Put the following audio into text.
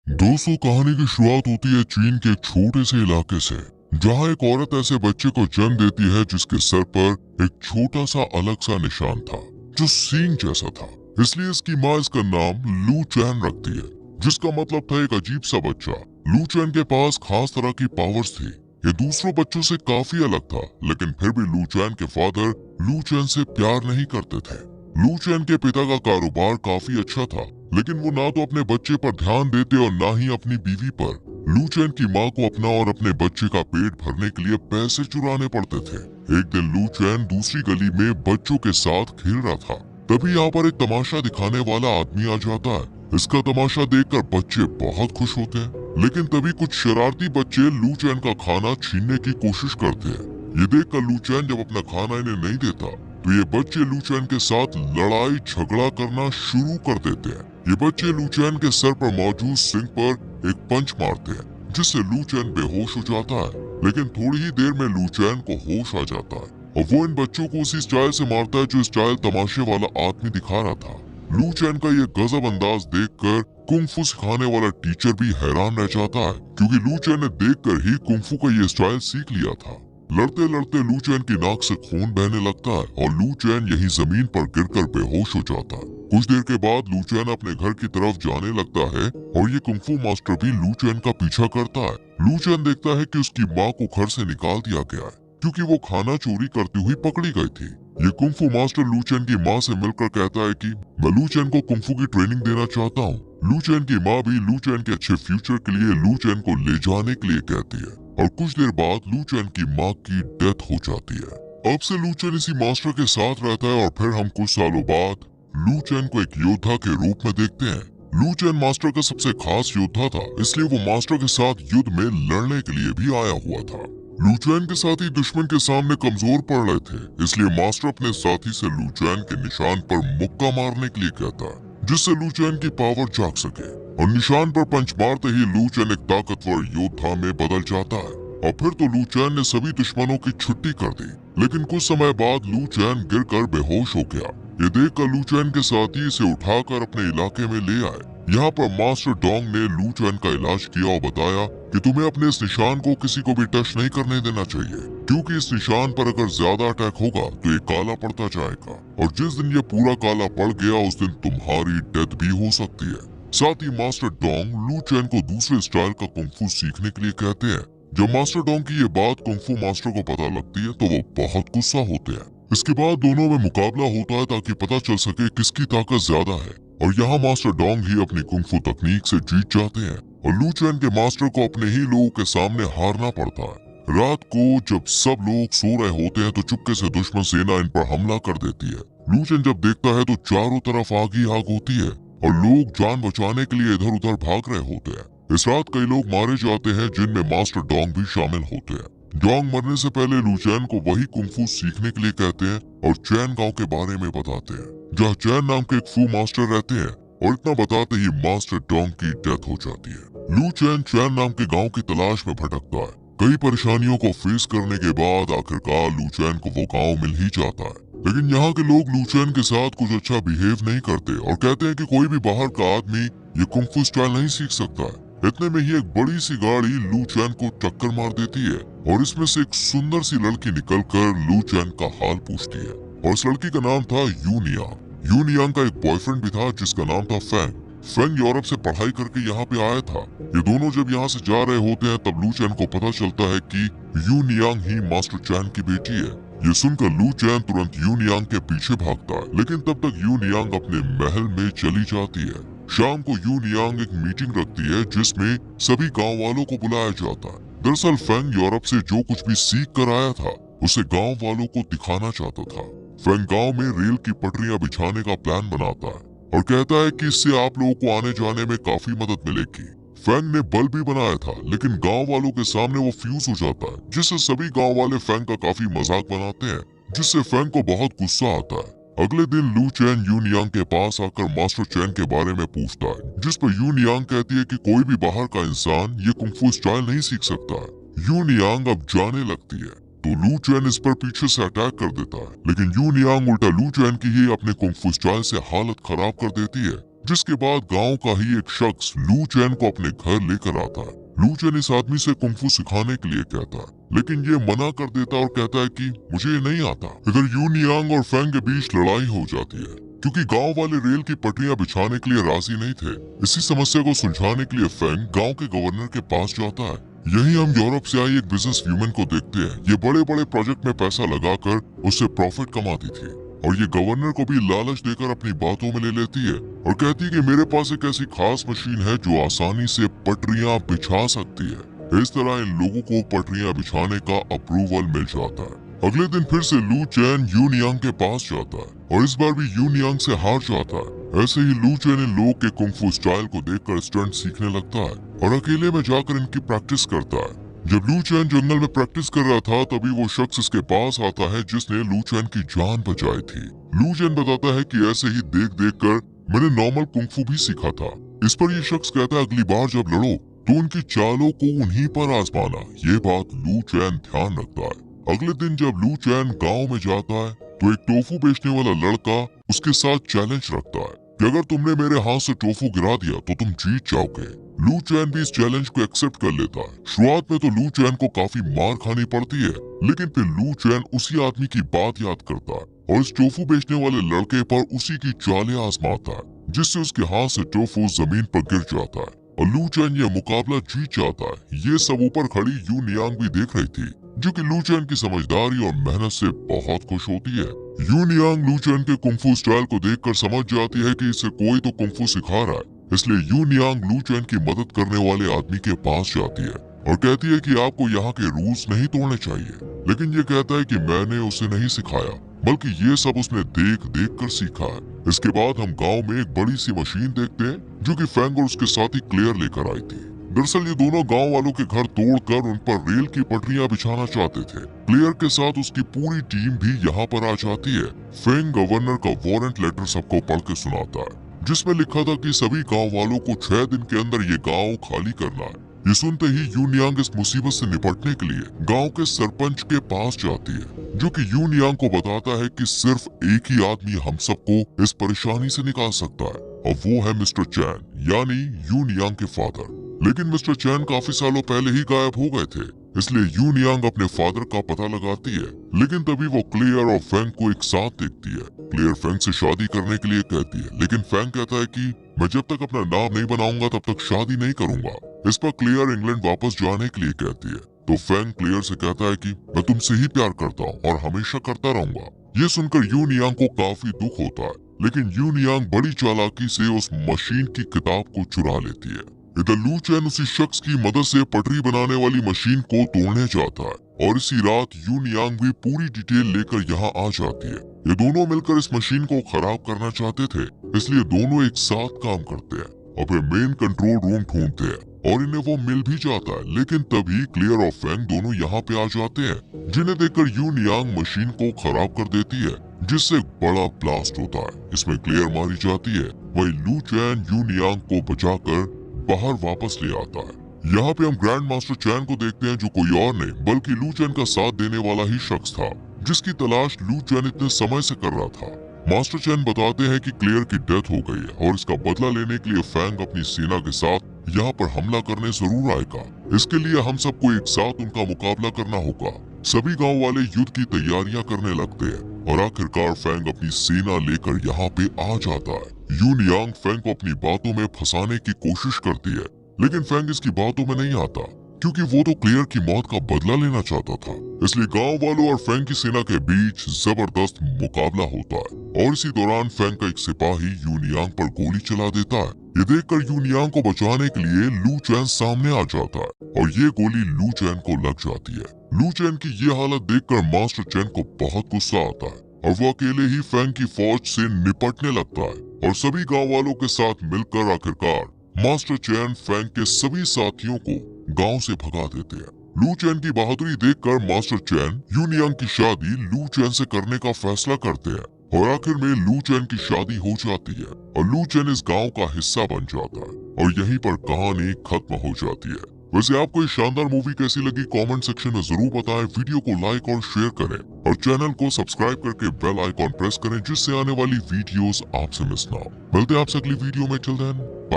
दोस्तों, कहानी की शुरुआत होती है चीन के एक छोटे से इलाके से, जहां एक औरत ऐसे बच्चे को जन्म देती है जिसके सर पर एक छोटा सा अलग सा निशान था, जो सींग जैसा था। इसलिए इसकी माँ इसका नाम लू चैन रखती है, जिसका मतलब था एक अजीब सा बच्चा। लू चैन के पास खास तरह की पावर्स थी। ये दूसरों बच्चों से काफी अलग था, लेकिन फिर भी लू चैन के फादर लू चैन से प्यार नहीं करते थे। लू चैन के पिता का कारोबार काफी अच्छा था, लेकिन वो ना तो अपने बच्चे पर ध्यान देते और ना ही अपनी बीवी पर। लू चैन की माँ को अपना और अपने बच्चे का पेट भरने के लिए पैसे चुराने पड़ते थे। एक दिन लू चैन दूसरी गली में बच्चों के साथ खेल रहा था। तभी यहाँ पर एक तमाशा दिखाने वाला आदमी आ जाता है। इसका तमाशा देखकर बच्चे बहुत खुश होते हैं, लेकिन तभी कुछ शरारती बच्चे लू चैन का खाना छीनने की कोशिश करते हैं। ये देखकर लू चैन जब अपना खाना इन्हें नहीं देता, तो ये बच्चे लू चैन के साथ लड़ाई झगड़ा करना शुरू कर देते हैं। ये बच्चे लू चैन के सर पर मौजूद सिंग पर एक पंच मारते हैं, जिससे लू चैन बेहोश हो जाता है। लेकिन थोड़ी ही देर में लू चैन को होश आ जाता है और वो इन बच्चों को उसी स्टाइल से मारता है जो स्टाइल तमाशे वाला आदमी दिखा रहा था। लू चैन का ये गजब अंदाज देखकर कुंग-फू सिखाने वाला टीचर भी हैरान रह जाता है, क्योंकि लू चैन ने देखकर ही कुंग-फू का ये स्टाइल सीख लिया था। लड़ते लड़ते लू चैन की नाक से खून बहने लगता है और लू चैन यही जमीन पर गिरकर बेहोश हो जाता है। कुछ देर के बाद लू चैन अपने घर की तरफ जाने लगता है और ये कुंग-फू मास्टर भी लू चैन का पीछा करता है। लू चैन देखता है कि उसकी माँ को घर से निकाल दिया गया है, क्योंकि वो खाना चोरी करती हुई पकड़ी गई थी। ये कुंग-फू मास्टर लू चैन की माँ से मिलकर कहता है कि मैं लू चैन को कुंग-फू की ट्रेनिंग देना चाहता हूँ। लू चैन की माँ भी लू चैन के अच्छे फ्यूचर के लिए लू चैन को ले जाने के लिए कहती है और कुछ देर बाद लू चैन की माँ की डेथ हो जाती है। अब से लू चैन इसी मास्टर के साथ रहता है और फिर हम कुछ सालों बाद लू चैन को एक योद्धा के रूप में देखते हैं। लू चैन मास्टर का सबसे खास योद्धा था, इसलिए वो मास्टर के साथ युद्ध में लड़ने के लिए भी आया हुआ था। लू चैन के साथी दुश्मन के सामने कमजोर पड़ रहे थे, इसलिए मास्टर अपने साथी से लू चैन के निशान पर मुक्का मारने के लिए कहता है, जिससे लू चैन की पावर जाग सके। और निशान पर पंच मारते ही लू चैन एक ताकतवर योद्धा में बदल जाता है और फिर तो लू चैन ने सभी दुश्मनों की छुट्टी कर दी। लेकिन कुछ समय बाद लू चैन गिरकर बेहोश हो गया। ये देखकर लू चैन के साथी इसे उठाकर अपने इलाके में ले आए। यहाँ पर मास्टर डोंग ने लू चैन का इलाज किया और बताया कि तुम्हें अपने इस निशान को किसी को भी टच नहीं करने देना चाहिए, क्योंकि इस निशान पर अगर ज्यादा अटैक होगा तो ये काला पड़ता जाएगा और जिस दिन ये पूरा काला पड़ गया उस दिन तुम्हारी डेथ भी हो सकती है। साथ ही मास्टर डोंग लू चैन को दूसरे स्टाइल का कुंग-फू सीखने के लिए कहते हैं। जब मास्टर डोंग की ये बात कुंग-फू मास्टर को पता लगती है तो वो बहुत गुस्सा होते हैं। इसके बाद दोनों में मुकाबला होता है ताकि पता चल सके किसकी ताकत ज्यादा है और यहाँ मास्टर डोंग ही अपनी कुंग-फू तकनीक से जीत जाते हैं और लू चैन के मास्टर को अपने ही लोगों के सामने हारना पड़ता है। रात को जब सब लोग सो रहे होते हैं तो चुपके से दुश्मन सेना इन पर हमला कर देती है। लू चैन जब देखता है तो चारों तरफ आग ही आग होती है और लोग जान बचाने के लिए इधर उधर भाग रहे होते हैं। इस रात कई लोग मारे जाते हैं, जिनमें मास्टर डोंग भी शामिल होते हैं। डोंग मरने से पहले लू चैन को वही कुंग-फू सीखने के लिए कहते हैं और चैन गांव के बारे में बताते हैं, जहाँ चैन नाम के एक फू मास्टर रहते हैं और इतना बताते ही मास्टर डोंग की डेथ हो जाती है। लू चैन चैन नाम के गाँव की तलाश में भटकता है। कई परेशानियों को फेस करने के बाद आखिरकार लू चैन को वो गाँव मिल ही जाता है, लेकिन यहाँ के लोग लू चैन के साथ कुछ अच्छा बिहेव नहीं करते और कहते हैं कि कोई भी बाहर का आदमी ये कुंग-फू स्टाइल नहीं सीख सकता है। इतने में ही एक बड़ी सी गाड़ी लू चैन को टक्कर मार देती है और इसमें से एक सुंदर सी लड़की निकलकर लू चैन का हाल पूछती है और इस लड़की का नाम था यूनियांग। यूनियांग का एक बॉयफ्रेंड भी था जिसका नाम था फेंग। फेंग यूरोप से पढ़ाई करके यहाँ पे आया था। ये दोनों जब यहाँ से जा रहे होते हैं तब लू चैन को पता चलता है कि यूनियांग ही मास्टर चैन की बेटी है। ये सुनकर लू चैन तुरंत यूनियांग के पीछे भागता है, लेकिन तब तक यूनियांग अपने महल में चली जाती है। शाम को यूनियांग एक मीटिंग रखती है जिसमें सभी गांव वालों को बुलाया जाता है। दरअसल फेंग यूरोप से जो कुछ भी सीख कर आया था उसे गांव वालों को दिखाना चाहता था। फेंग गांव में रेल की पटरियां बिछाने का प्लान बनाता है और कहता है कि इससे आप लोगों को आने जाने में काफी मदद मिलेगी। फेंग ने बल्ब भी बनाया था, लेकिन गांव वालों के सामने वो फ्यूज हो जाता है, जिससे सभी गांव वाले फेंग का काफी मजाक बनाते हैं, जिससे फेंग को बहुत गुस्सा आता है। अगले दिन लू चैन यूनियांग के पास आकर मास्टर चैन के बारे में पूछता है, जिस पर यूनियांग कहती है कि कोई भी बाहर का इंसान ये कुंग-फू स्टाइल नहीं सीख सकता है। यूनियांग अब जाने लगती है तो लू चैन इस पर पीछे से अटैक कर देता है, लेकिन यूनियांग उल्टा लू चैन की ही अपने कुंग-फू स्टाइल से हालत खराब कर देती है, जिसके बाद गांव का ही एक शख्स लू चैन को अपने घर लेकर आता है। लू चैन इस आदमी से कुंफू सिखाने के लिए कहता है, लेकिन ये मना कर देता है और कहता है कि मुझे ये नहीं आता। इधर यूनियांग और फेंग के बीच लड़ाई हो जाती है क्योंकि गांव वाले रेल की पटरियां बिछाने के लिए राजी नहीं थे। इसी समस्या को सुलझाने के लिए फेंग गांव के गवर्नर के पास जाता है। यही हम यूरोप से आई एक बिजनेस व्यूमन को देखते हैं। ये बड़े बड़े प्रोजेक्ट में पैसा लगाकर उससे प्रॉफिट कमाती थी और ये गवर्नर को भी लालच देकर अपनी बातों में ले लेती है और कहती है कि मेरे पास एक ऐसी खास मशीन है जो आसानी से पटरियां बिछा सकती है। इस तरह इन लोगों को पटरियां बिछाने का अप्रूवल मिल जाता है। अगले दिन फिर से लू चैन यूनियांग के पास जाता है और इस बार भी यूनियांग से हार जाता है। ऐसे ही लू चैन इन लोगों के कुंफू स्टाइल को देखकर स्टंट सीखने लगता है और अकेले में जाकर इनकी प्रैक्टिस करता है। जब लू चैन जंगल में प्रैक्टिस कर रहा था तभी वो शख्स इसके पास आता है जिसने लू चैन की जान बचाई थी। लू चैन बताता है कि ऐसे ही देख देख कर मैंने नॉर्मल कुंफू भी सीखा था। इस पर ये शख्स कहता है अगली बार जब लड़ो तो उनकी चालों को उन्हीं पर आजमाना। ये बात लू चैन ध्यान रखता है। अगले दिन जब लू चैन गाँव में जाता है तो एक टोफू बेचने वाला लड़का उसके साथ चैलेंज रखता है कि अगर तुमने मेरे हाथ से टोफू गिरा दिया तो तुम जीत जाओगे। लू चैन भी इस चैलेंज को एक्सेप्ट कर लेता है। शुरुआत में तो लू चैन को काफी मार खानी पड़ती है, लेकिन फिर लू चैन उसी आदमी की बात याद करता है और इस टोफू बेचने वाले लड़के पर उसी की चालें आजमाता है जिससे उसके हाथ से टोफू जमीन पर गिर जाता है और लू चैन ये मुकाबला जीत जाता है। ये सब ऊपर खड़ी यूनियांग भी देख रही थी जो कि लू चैन की समझदारी और मेहनत से बहुत खुश होती है। यूनियांग लू चैन के कुंफू स्टाइल को देखकर समझ जाती है कि इसे कोई तो कुंफू सिखा रहा है, इसलिए यूनियांग लू चैन की मदद करने वाले आदमी के पास जाती है और कहती है कि आपको यहाँ के रूल्स नहीं तोड़ने चाहिए। लेकिन ये कहता है कि मैंने उसे नहीं सिखाया, बल्कि ये सब उसने देख देख कर सीखा है। इसके बाद हम गांव में एक बड़ी सी मशीन देखते हैं जो कि फेंग और उसके साथी क्लेयर लेकर आई थी। दरअसल ये दोनों गांव वालों के घर तोड़कर उन पर रेल की पटरियां बिछाना चाहते थे। क्लेयर के साथ उसकी पूरी टीम भी यहाँ पर आ जाती है। फेंग गवर्नर का वारंट लेटर सबको पढ़ के सुनाता है जिसमें लिखा था कि सभी गांव वालों को 6 दिन के अंदर ये गांव खाली करना है। ये सुनते ही यूनियांग इस मुसीबत से निपटने के लिए गांव के सरपंच के पास जाती है जो कि यूनियांग को बताता है कि सिर्फ एक ही आदमी हम सबको इस परेशानी से निकाल सकता है और वो है मिस्टर चैन यानी यूनियांग के फादर। लेकिन मिस्टर चैन काफी सालों पहले ही गायब हो गए थे, इसलिए यूनियांग अपने फादर का पता लगाती है। लेकिन तभी वो क्लेयर और फेंग को एक साथ देखती है। क्लेयर फेंग से शादी करने के लिए कहती है, लेकिन फेंग कहता है कि मैं जब तक अपना नाम नहीं बनाऊंगा तब तक शादी नहीं करूंगा। इस पर क्लेयर इंग्लैंड वापस जाने के लिए कहती है तो फेंग क्लेयर से कहता है कि मैं तुमसे ही प्यार करता हूँ और हमेशा करता रहूंगा। ये सुनकर यूनियांग को काफी दुख होता है, लेकिन यूनियांग बड़ी चालाकी से उस मशीन की किताब को चुरा लेती है। इधर लू चैन उसी शख्स की मदद से पटरी बनाने वाली मशीन को तोड़ने जाता है और इसी रात यूनियांग भी पूरी डिटेल लेकर यहाँ आ जाती है। ये दोनों मिलकर इस मशीन को खराब करना चाहते थे, इसलिए दोनों एक साथ काम करते हैं और फिर मेन कंट्रोल रूम ढूंढते हैं और इन्हें वो मिल भी जाता है। लेकिन तभी क्लियर और फेंग दोनों यहाँ पे आ जाते हैं, जिन्हें देखकर यूनियांग मशीन को खराब कर देती है जिससे एक बड़ा ब्लास्ट होता है। इसमें क्लियर मारी जाती है, वही लू चैन यूनियांग को बचाकर बाहर वापस ले आता है। यहाँ पे हम ग्रैंड मास्टर चैन को देखते हैं जो कोई और नहीं बल्कि लू चैन का साथ देने वाला ही शख्स था जिसकी तलाश लू चैन इतने समय से कर रहा था। मास्टर चैन बताते हैं कि क्लियर की डेथ हो गई है और इसका बदला लेने के लिए फेंग अपनी सेना के साथ यहाँ पर हमला करने जरूर आएगा। इसके लिए हम सबको एक साथ उनका मुकाबला करना होगा। सभी गांव वाले युद्ध की तैयारियां करने लगते हैं और आखिरकार फेंग अपनी सेना लेकर यहाँ पे आ जाता है। यूनियांग फेंग को अपनी बातों में फंसाने की कोशिश करती है, लेकिन फेंग इसकी बातों में नहीं आता क्योंकि वो तो क्लियर की मौत का बदला लेना चाहता था। इसलिए गांव वालों और फेंग की सेना के बीच जबरदस्त मुकाबला होता है और इसी दौरान फेंग का एक सिपाही यूनियांग पर गोली चला देता है। ये देखकर यूनियांग को बचाने के लिए लू चैन सामने आ जाता है और ये गोली लू चैन को लग जाती है। लू चैन की ये हालत देखकर मास्टर चैन को बहुत गुस्सा आता है और वो अकेले ही फेंग की फौज से निपटने लगता है और सभी गांव वालों के साथ मिलकर आखिरकार मास्टर चैन फेंग के सभी साथियों को गांव से भगा देते हैं। लू चैन की बहादुरी देखकर मास्टर चैन यूनियांग की शादी लू चैन से करने का फैसला करते हैं और आखिर में लू चैन की शादी हो जाती है और लू चैन इस गांव का हिस्सा बन जाता है और यहीं पर कहानी खत्म हो जाती है। वैसे आपको ये शानदार मूवी कैसी लगी कमेंट सेक्शन में जरूर बताएं। वीडियो को लाइक और शेयर करें और चैनल को सब्सक्राइब करके बेल आइकॉन प्रेस करें जिससे आने वाली वीडियोस आपसे मिस ना हो। मिलते हैं आपसे अगली वीडियो में। Till then bye.